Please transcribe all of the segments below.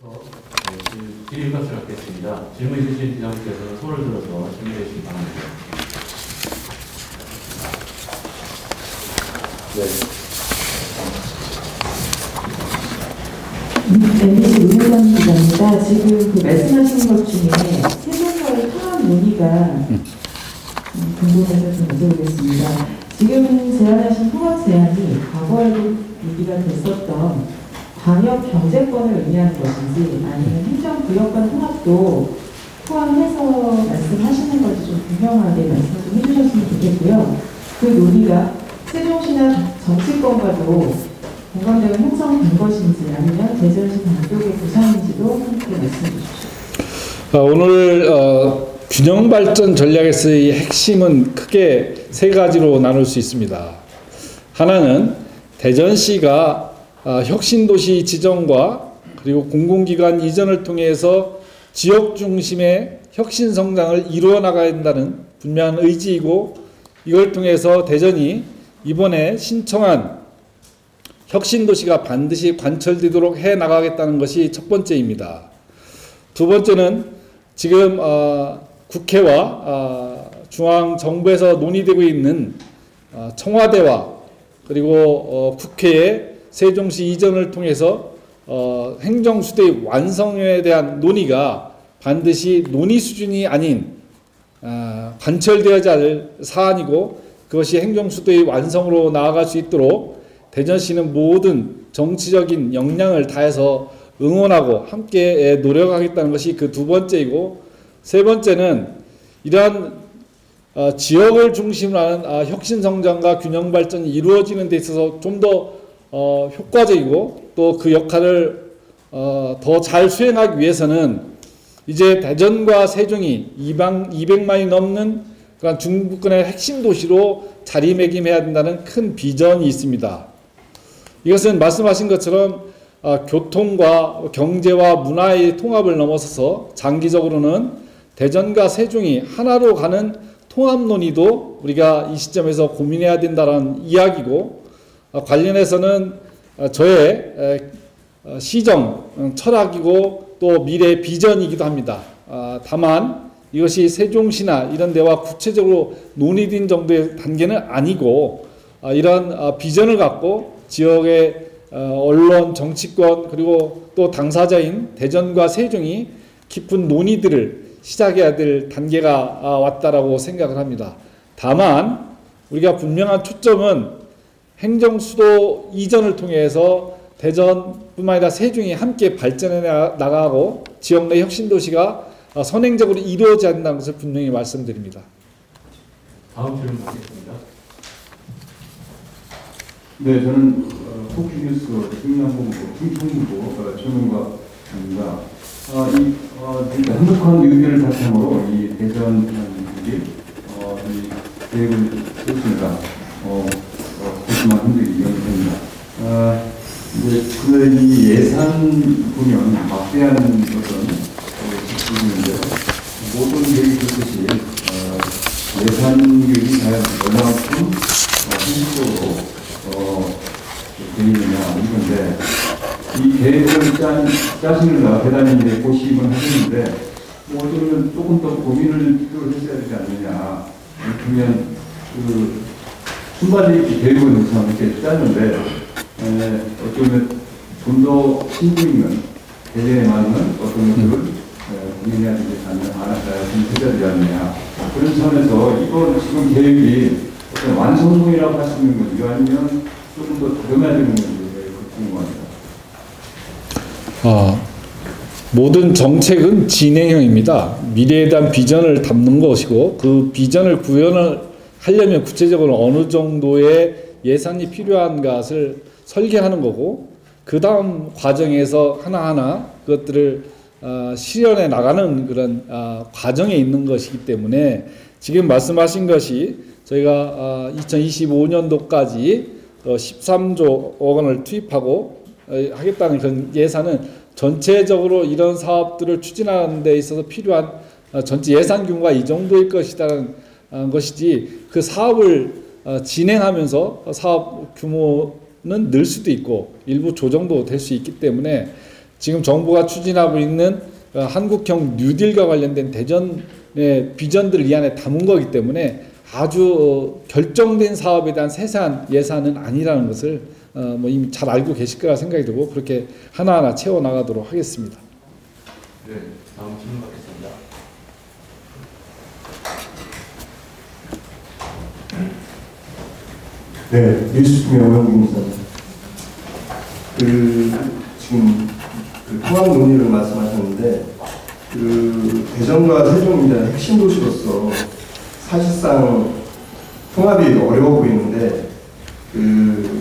질의 의견을 갖겠습니다. 질문 있으신 기자님께서는 손을 들어서 질문해 주시기 바랍니다. MBC 문혜선 기자입니다. 지금 그 말씀하신 것 중에 세종과의 통합 논의가 궁금해서 좀 여쭤보겠습니다. 지금 제안하신 통합 제안이 과거에도 얘기가 됐었던 광역 경제권을 의미하는 것인지 아니면 행정구역 간 통합도 포함해서 말씀하시는 건지 좀 분명하게 말씀 좀 해주셨으면 좋겠고요. 그 논의가 세종시나 정치권과도 공감대가 형성된 것인지 아니면 대전시 단독의 구상인지도 함께 말씀해 주십시오. 오늘 균형 발전 전략에서의 핵심은 크게 세 가지로 나눌 수 있습니다. 하나는 대전시가 혁신도시 지정과 그리고 공공기관 이전을 통해서 지역 중심의 혁신 성장을 이루어 나가야 한다는 분명한 의지이고, 이걸 통해서 대전이 이번에 신청한 혁신도시가 반드시 관철되도록 해나가겠다는 것이 첫 번째입니다. 두 번째는 지금 국회와 중앙정부에서 논의되고 있는 청와대와 그리고 국회의 세종시 이전을 통해서 행정수도의 완성에 대한 논의가 반드시 논의 수준이 아닌 관철되어야 할 사안이고, 그것이 행정수도의 완성으로 나아갈 수 있도록 대전시는 모든 정치적인 역량을 다해서 응원하고 함께 노력하겠다는 것이 그 두 번째이고, 세 번째는 이러한 지역을 중심으로 하는 혁신성장과 균형발전이 이루어지는 데 있어서 좀 더 효과적이고 또 그 역할을 더 잘 수행하기 위해서는 이제 대전과 세종이 200만이 넘는 그러니까 중부권의 핵심 도시로 자리매김해야 된다는 큰 비전이 있습니다. 이것은 말씀하신 것처럼 교통과 경제와 문화의 통합을 넘어서서 장기적으로는 대전과 세종이 하나로 가는 통합 논의도 우리가 이 시점에서 고민해야 된다는 이야기고, 관련해서는 저의 시정 철학이고 또 미래의 비전이기도 합니다. 다만 이것이 세종시나 이런 데와 구체적으로 논의된 정도의 단계는 아니고, 이런 비전을 갖고 지역의 언론, 정치권 그리고 또 당사자인 대전과 세종이 깊은 논의들을 시작해야 될 단계가 왔다라고 생각을 합니다. 다만 우리가 분명한 초점은 행정수도 이전을 통해서 대전뿐만 아니라 세종이 함께 발전해 나가고 지역 내 혁신도시가 선행적으로 이루어져야 한다는 것을 분명히 말씀드립니다. 다음 질문 받겠습니다. 네, 저는 포큐뉴스 충청본부 전문가입니다. 행복한 의견을 바탕으로 이 대전 이 계획을 세웠습니다. 고심한 흔들이 이용됩니다. 이제 이 예산 보면 막대한 것은 부분인데요. 모든 계획이 그렇듯이 예산 계획이 과연 얼마만큼 현실적으로 되느냐 이건데, 이 계획을 짜시느라 대단히 이제 고심을 하셨는데, 어쩌면 조금 더 고민을 했어야 되지 않느냐. 그러면 순발력 계획은 참 이렇게 짰는데, 어쩌면 좀 더 심도 있는 대전에 맞는 어떤 것들을 고민해야 되지 않을까 되지 않느냐. 그런 차원에서 이거 지금 계획이 어떤 완성본이라고 할 수 있는 건지 아니면 조금 더 변화되는 건지 궁금합니다. 모든 정책은 진행형입니다. 미래에 대한 비전을 담는 것이고, 그 비전을 구현을 하려면 구체적으로 어느 정도의 예산이 필요한 것을 설계하는 거고, 그 다음 과정에서 하나하나 그것들을 실현해 나가는 그런 과정에 있는 것이기 때문에, 지금 말씀하신 것이 저희가 2025년도까지 13조 원을 투입하고 하겠다는 그런 예산은 전체적으로 이런 사업들을 추진하는 데 있어서 필요한 전체 예산 규모가 이 정도일 것이라는 것이지, 그 사업을 진행하면서 사업 규모는 늘 수도 있고 일부 조정도 될 수 있기 때문에 지금 정부가 추진하고 있는 한국형 뉴딜과 관련된 대전의 비전들을 이 안에 담은 거기 때문에 아주 결정된 사업에 대한 세세한 예산은 아니라는 것을 뭐 이미 잘 알고 계실 거라 생각이 들고 그렇게 하나하나 채워 나가도록 하겠습니다. 네, 다음 질문 받겠습니다. 네, 뉴스팀의 오영국입니다. 지금 통합 논의를 말씀하셨는데 대전과 세종이 핵심 도시로서 사실상 통합이 어려워 보이는데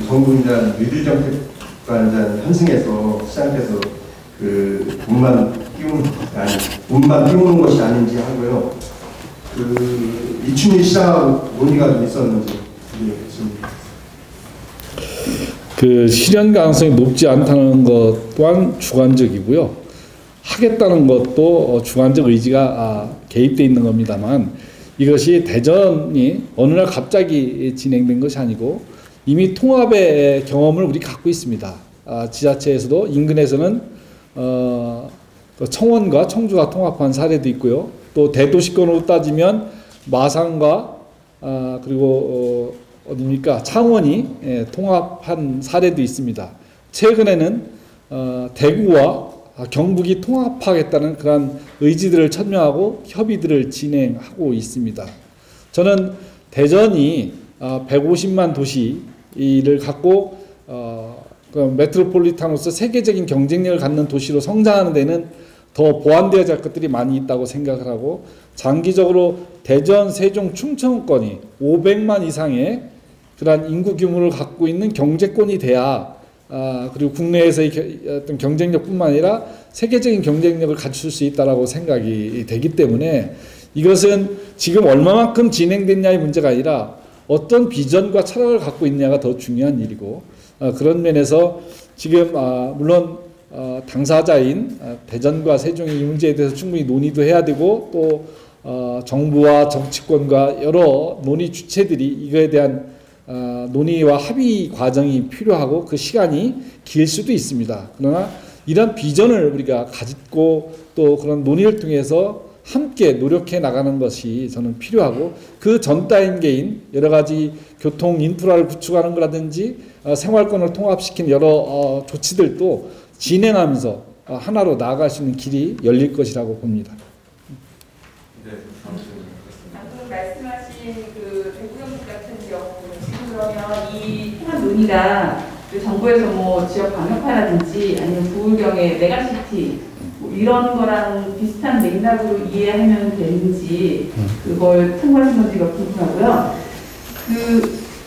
정부 뉴딜 정책과 현승해서 시장에서 운만 띄우는 것이 아닌지 하고요. 이춘희 시장하고 논의가 좀 있었는지 지금. 실현 가능성이 높지 않다는 것 또한 주관적이고요. 하겠다는 것도 주관적 의지가 개입되어 있는 겁니다만 이것이 대전이 어느 날 갑자기 진행된 것이 아니고 이미 통합의 경험을 우리 갖고 있습니다. 지자체에서도 인근에서는 청원과 청주가 통합한 사례도 있고요. 또 대도시권으로 따지면 마산과 그리고 어디입니까? 창원이 통합한 사례도 있습니다. 최근에는 대구와 경북이 통합하겠다는 그런 의지들을 천명하고 협의들을 진행하고 있습니다. 저는 대전이 150만 도시를 갖고 메트로폴리탄으로서 세계적인 경쟁력을 갖는 도시로 성장하는 데는 더 보완되어야 할 것들이 많이 있다고 생각을 하고 장기적으로 대전, 세종, 충청권이 500만 이상의 그러한 인구 규모를 갖고 있는 경제권이 돼야 그리고 국내에서의 어떤 경쟁력뿐만 아니라 세계적인 경쟁력을 갖출 수 있다라고 생각이 되기 때문에 이것은 지금 얼마만큼 진행됐냐의 문제가 아니라 어떤 비전과 철학을 갖고 있냐가 더 중요한 일이고 그런 면에서 지금 물론 당사자인 대전과 세종이 이 문제에 대해서 충분히 논의도 해야 되고 또 정부와 정치권과 여러 논의 주체들이 이거에 대한 논의와 합의 과정이 필요하고 그 시간이 길 수도 있습니다. 그러나 이런 비전을 우리가 가지고 또 그런 논의를 통해서 함께 노력해 나가는 것이 저는 필요하고 그 전 단계인 여러 가지 교통 인프라를 구축하는 거라든지 생활권을 통합시킨 여러 조치들도 진행하면서 하나로 나아갈 수 있는 길이 열릴 것이라고 봅니다. 네, 다음 질문 받겠습니다. 방금 말씀하신 대구 경북 같은 경우 지금 그러면 이 통합 논의가 정부에서 뭐 지역 광역화라든지 아니면 부울경의 메가시티 뭐 이런 거랑 비슷한 맥락으로 이해하면 되는지 그걸 참고하신 건지가 궁금하고요.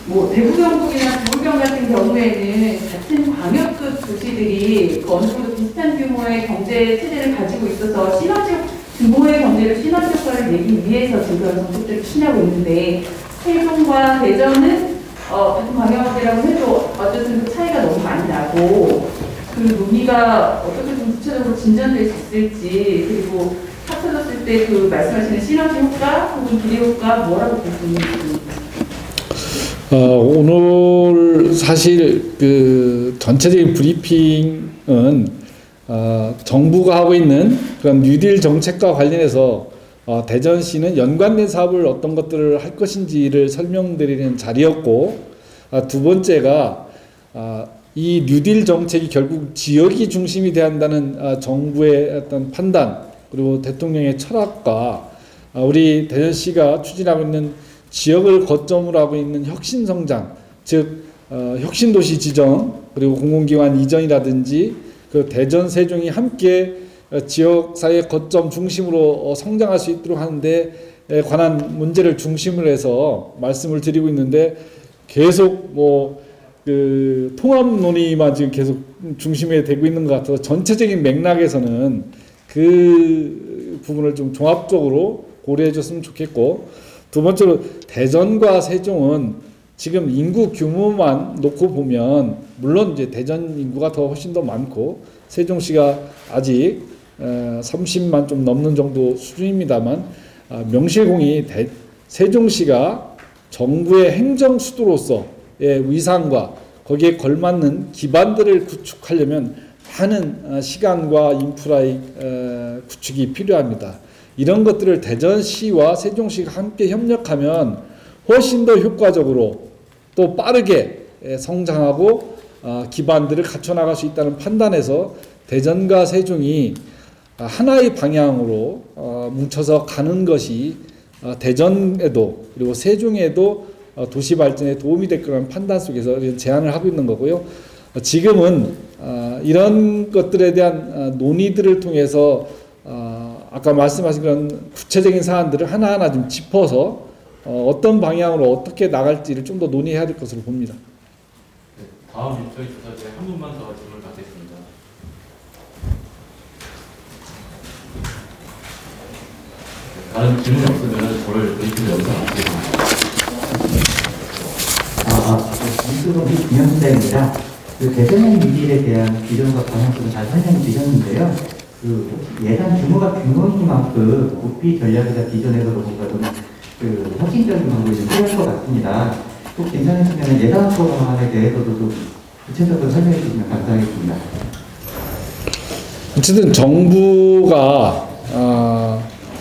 뭐 대구 경북이나 부울경 같은 경우에는 같은 광역급 도시들이 어느 정도 비슷한 규모의 경제 체제를 가지고 있어서 시너지 규모의 경제를 시너지 효과를 내기 위해서 지금 그런 정책들을 추진하고 있는데 세종과 대전은 같은 광역이라고 해도 어쨌든 그 차이가 너무 많이 나고 그 논의가 어떻게 좀 구체적으로 진전될 수 있을지 그리고 합쳐졌을 때 그 말씀하시는 시너지 효과 혹은 기대 효과 뭐라고 볼 수 있는지. 오늘 사실 그 전체적인 브리핑은 정부가 하고 있는 그런 뉴딜 정책과 관련해서 대전시는 연관된 사업을 어떤 것들을 할 것인지를 설명드리는 자리였고 두 번째가 이 뉴딜 정책이 결국 지역이 중심이 돼야 한다는 정부의 어떤 판단 그리고 대통령의 철학과 우리 대전시가 추진하고 있는 지역을 거점으로 하고 있는 혁신성장 즉 혁신도시 지정 그리고 공공기관 이전이라든지 그 대전 세종이 함께 지역사회 거점 중심으로 성장할 수 있도록 하는데 관한 문제를 중심으로 해서 말씀을 드리고 있는데 계속 그 통합 논의만 지금 계속 중심에 되고 있는 것 같아서 전체적인 맥락에서는 그 부분을 좀 종합적으로 고려해 줬으면 좋겠고 두 번째로 대전과 세종은 지금 인구 규모만 놓고 보면 물론 이제 대전 인구가 더 훨씬 더 많고 세종시가 아직 30만 좀 넘는 정도 수준입니다만 명실공히 세종시가 정부의 행정 수도로서의 위상과 거기에 걸맞는 기반들을 구축하려면 많은 시간과 인프라의 구축이 필요합니다. 이런 것들을 대전시와 세종시가 함께 협력하면 훨씬 더 효과적으로 또 빠르게 성장하고 기반들을 갖춰나갈 수 있다는 판단에서 대전과 세종이 하나의 방향으로 뭉쳐서 가는 것이 대전에도 그리고 세종에도 도시 발전에 도움이 될 거라는 판단 속에서 제안을 하고 있는 거고요. 지금은 이런 것들에 대한 논의들을 통해서 아까 말씀하신 그런 구체적인 사안들을 하나하나 좀 짚어서 어떤 방향으로 어떻게 나갈지를 좀 더 논의해야 될 것으로 봅니다. 네, 다음 저희 조사자에 한 분만 더 질문 받겠습니다. 네, 다른 질문 없으면 저를 브리핑을 여기서 마치겠습니다. 이수범이 김영수입니다. 그 대전형 미딜에 대한 기존과 방향성을 잘 설명해 주셨는데요. 그 예산 규모가 규모인 만큼 국비 전략이나 기존에서도 뭔가 좀 혁신적인 방법이 좀 필요할 것 같습니다. 꼭 괜찮으시면 예산 소방안에 대해서도 좀 구체적으로 설명해 주시면 감사하겠습니다. 어쨌든 정부가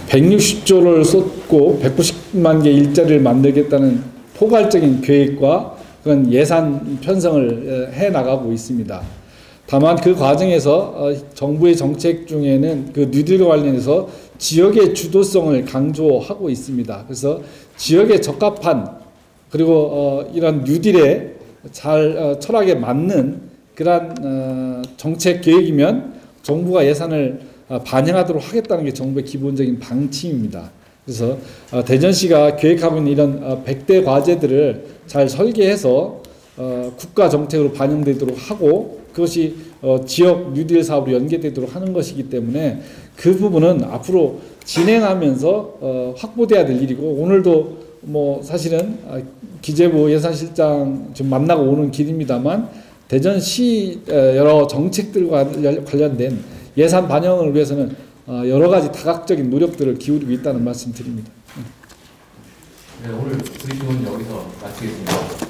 160조를 쏟고 190만 개 일자리를 만들겠다는 포괄적인 계획과 그런 예산 편성을 해 나가고 있습니다. 다만 그 과정에서 정부의 정책 중에는 그 뉴딜과 관련해서 지역의 주도성을 강조하고 있습니다. 그래서 지역에 적합한 그리고 이런 뉴딜에 잘 철학에 맞는 그러한 정책 계획이면 정부가 예산을 반영하도록 하겠다는 게 정부의 기본적인 방침입니다. 그래서 대전시가 계획하고 있는 이런 100대 과제들을 잘 설계해서 국가 정책으로 반영되도록 하고 그것이 지역 뉴딜 사업으로 연계되도록 하는 것이기 때문에 그 부분은 앞으로 진행하면서 확보돼야 될 일이고 오늘도 뭐 사실은 기재부 예산실장 좀 만나고 오는 길입니다만 대전시 여러 정책들과 관련된 예산 반영을 위해서는 여러 가지 다각적인 노력들을 기울이고 있다는 말씀 드립니다. 네, 오늘 브리핑은 여기서 마치겠습니다.